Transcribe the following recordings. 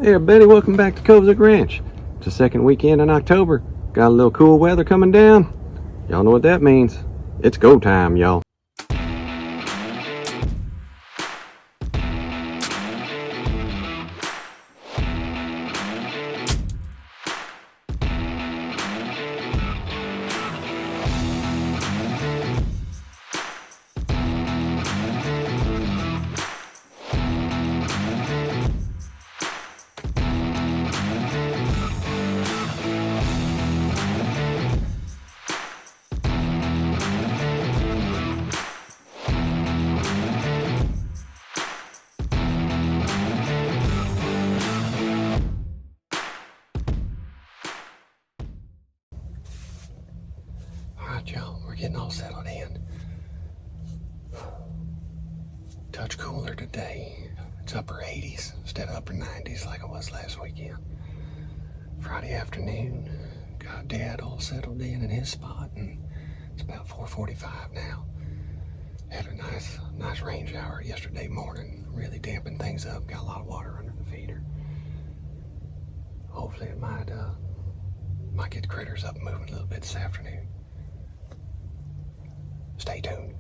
Hey everybody, welcome back to Kozik Ranch. It's the second weekend in October. Got a little cool weather coming down. Y'all know what that means. It's go time, y'all. Alright y'all, we're getting all settled in. Touch cooler today. It's upper 80s instead of upper 90s like it was last weekend. Friday afternoon, got Dad all settled in his spot, and it's about 4:45 now. Had a nice rain shower yesterday morning, really dampened things up. Got a lot of water under the feeder. Hopefully it might get the critters up and moving a little bit this afternoon. Stay tuned.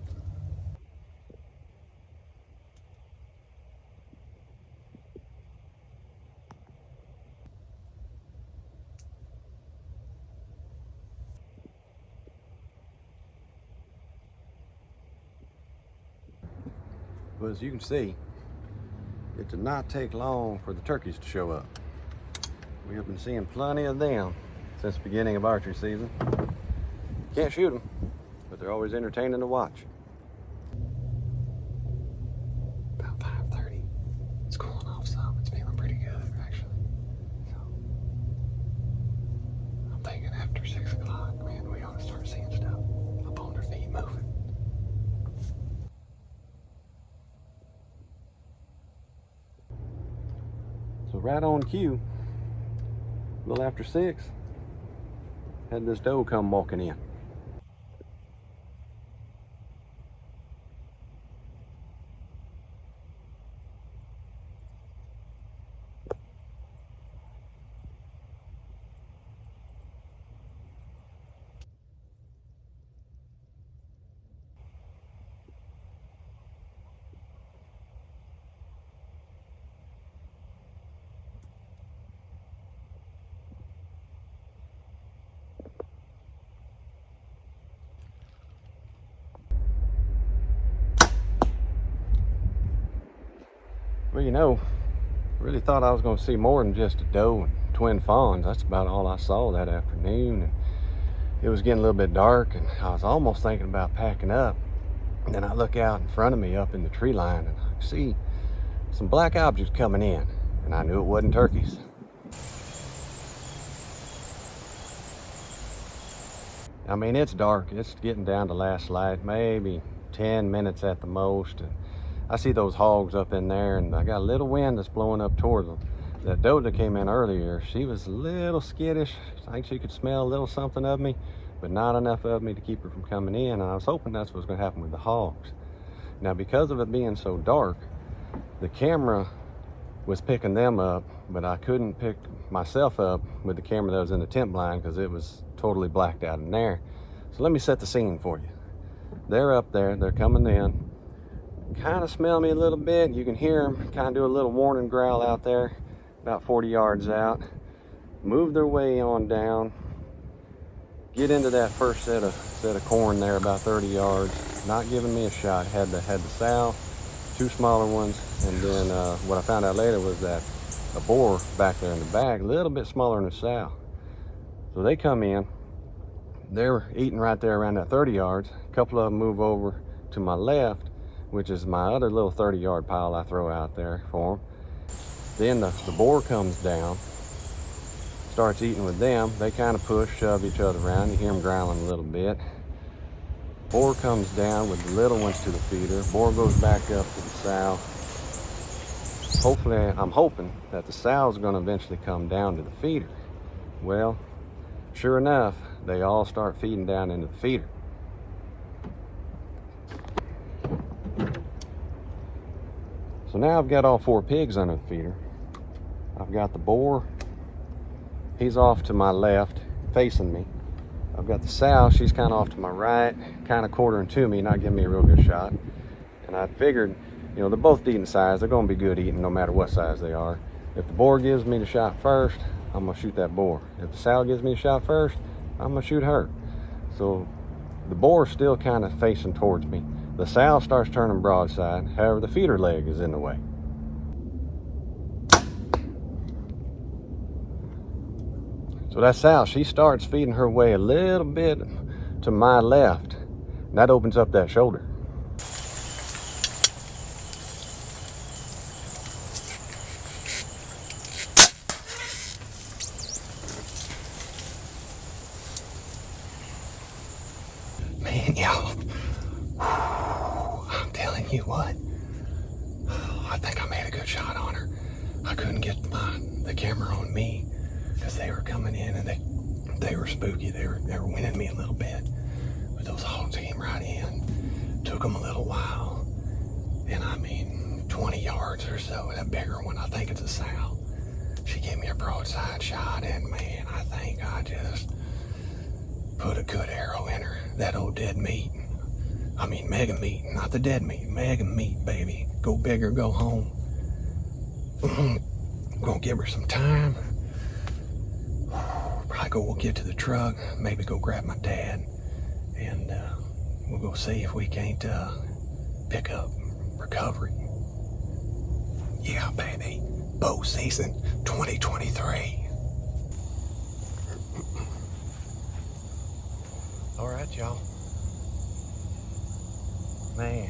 Well, as you can see, it did not take long for the turkeys to show up. We have been seeing plenty of them since the beginning of archery season. Can't shoot them, but they're always entertaining to watch. About 5:30. It's cooling off some. It's feeling pretty good, actually. So, I'm thinking after 6 o'clock, man, we ought to start seeing stuff up on their feet moving. So right on cue, a little after 6, had this doe come walking in. Well, you know, really thought I was going to see more than just a doe and twin fawns. That's about all I saw that afternoon. And it was getting a little bit dark, and I was almost thinking about packing up. And then I look out in front of me up in the tree line, and I see some black objects coming in, and I knew it wasn't turkeys. I mean, it's dark. It's getting down to last light, maybe 10 minutes at the most. And I see those hogs up in there, and I got a little wind that's blowing up towards them. That doe that came in earlier, she was a little skittish. I think she could smell a little something of me, but not enough of me to keep her from coming in. And I was hoping that's what was going to happen with the hogs. Now, because of it being so dark, the camera was picking them up, but I couldn't pick myself up with the camera that was in the tent blind because it was totally blacked out in there. So let me set the scene for you. They're up there, they're coming in. Kind of smell me a little bit. You can hear them kind of do a little warning growl out there about 40 yards out. Move their way on down, get into that first set of corn there about 30 yards. Not giving me a shot. Had the sow, 2 smaller ones, and then what I found out later was that a boar back there in the back, a little bit smaller than a sow. So they come in, they're eating right there around that 30 yards. A couple of them move over to my left, which is my other little 30-yard pile I throw out there for them. Then the boar comes down, starts eating with them. They kind of push, shove each other around. You hear them growling a little bit. Boar comes down with the little ones to the feeder. Boar goes back up to the sow. Hopefully, I'm hoping that the sow's going to eventually come down to the feeder. Well, sure enough, they all start feeding down into the feeder. So now I've got all 4 pigs under the feeder. I've got the boar. He's off to my left, facing me. I've got the sow. She's kind of off to my right, kind of quartering to me, not giving me a real good shot. And I figured, you know, they're both decent size. They're going to be good eating no matter what size they are. If the boar gives me the shot first, I'm going to shoot that boar. If the sow gives me a shot first, I'm going to shoot her. So the boar is still kind of facing towards me. The sow starts turning broadside. However, the feeder leg is in the way. So that sow, she starts feeding her way a little bit to my left. And that opens up that shoulder. Man, y'all, I'm telling you what, I think I made a good shot on her. I couldn't get the camera on me because they were coming in and they were spooky. They were winning me a little bit. But those hogs came right in. Took them a little while. And I mean, 20 yards or so. That bigger one, I think it's a sow. She gave me a broadside shot, and man, I think I just put a good arrow in her. That old dead meat. I mean, Megameat, not the dead meat. Megameat, baby. Go big or go home. We're gonna give her some time. Probably we'll get to the truck, maybe go grab my dad, and we'll go see if we can't pick up recovery. Yeah, baby. Bow season 2023. All right, y'all. Man,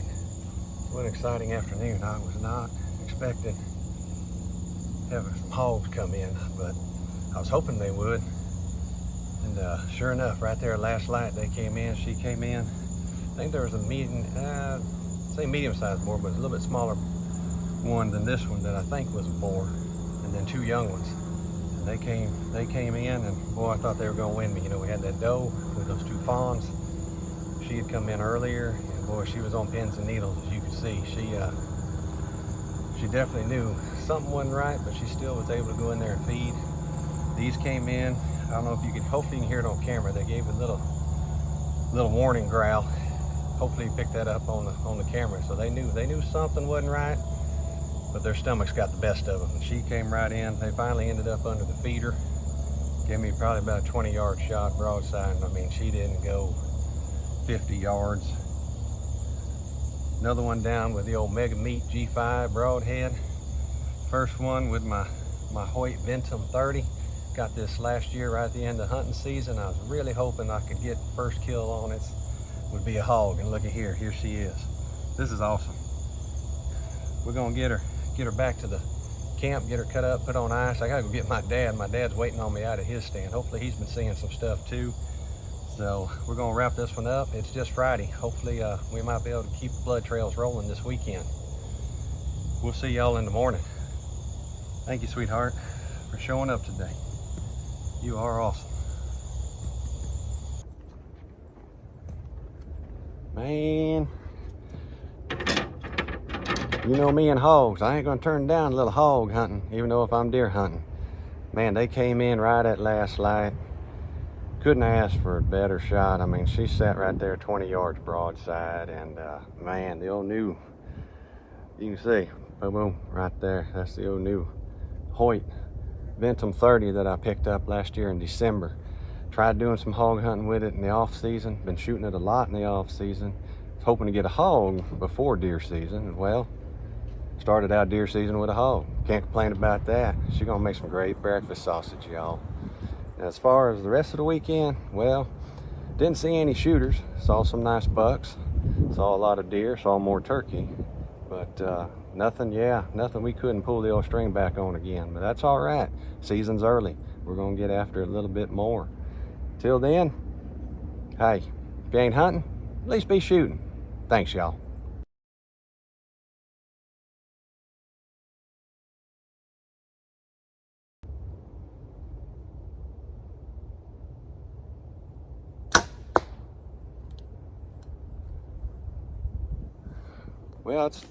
what an exciting afternoon. I was not expecting having some hogs come in, but I was hoping they would. And sure enough, right there last light they came in, she came in. I think there was a medium-sized boar, but a little bit smaller one than this one that I think was a boar, and then two young ones. And they came in, and boy, I thought they were gonna win me. You know, we had that doe with those two fawns. She had come in earlier, and boy, she was on pins and needles, as you could see. She definitely knew something wasn't right, but she still was able to go in there and feed. These came in. I don't know if you could, hopefully you can hear it on camera. They gave a little warning growl. Hopefully you picked that up on the camera. So they knew something wasn't right, but their stomachs got the best of them. And she came right in. They finally ended up under the feeder. Gave me probably about a 20-yard shot broadside. I mean, she didn't go 50 yards. Another one down with the old Megameat G5 Broadhead. First one with my Hoyt Ventum 30. Got this last year right at the end of hunting season. I was really hoping I could get first kill on it. Would be a hog, and look at here she is. This is awesome. We're gonna get her back to the camp, get her cut up, put on ice. I gotta go get my dad. My dad's waiting on me out at his stand. Hopefully he's been seeing some stuff too. So we're gonna wrap this one up. It's just Friday. Hopefully we might be able to keep the blood trails rolling this weekend. We'll see y'all in the morning. Thank you, sweetheart, for showing up today. You are awesome. Man, you know me and hogs. I ain't gonna turn down a little hog hunting, even though if I'm deer hunting. Man, they came in right at last light. Couldn't ask for a better shot. I mean, she sat right there 20 yards broadside, and man, the old new, you can see, boom, boom, right there. That's the old new Hoyt Ventum 30 that I picked up last year in December. Tried doing some hog hunting with it in the off season. Been shooting it a lot in the off season. Was hoping to get a hog before deer season. Well, started out deer season with a hog. Can't complain about that. She's gonna make some great breakfast sausage, y'all. As far as the rest of the weekend, well, didn't see any shooters. Saw some nice bucks. Saw a lot of deer, saw more turkey. But nothing we couldn't pull the old string back on again. But that's all right. Season's early. We're gonna get after it a little bit more. Till then, hey, if you ain't hunting, at least be shooting. Thanks, y'all. Well, it's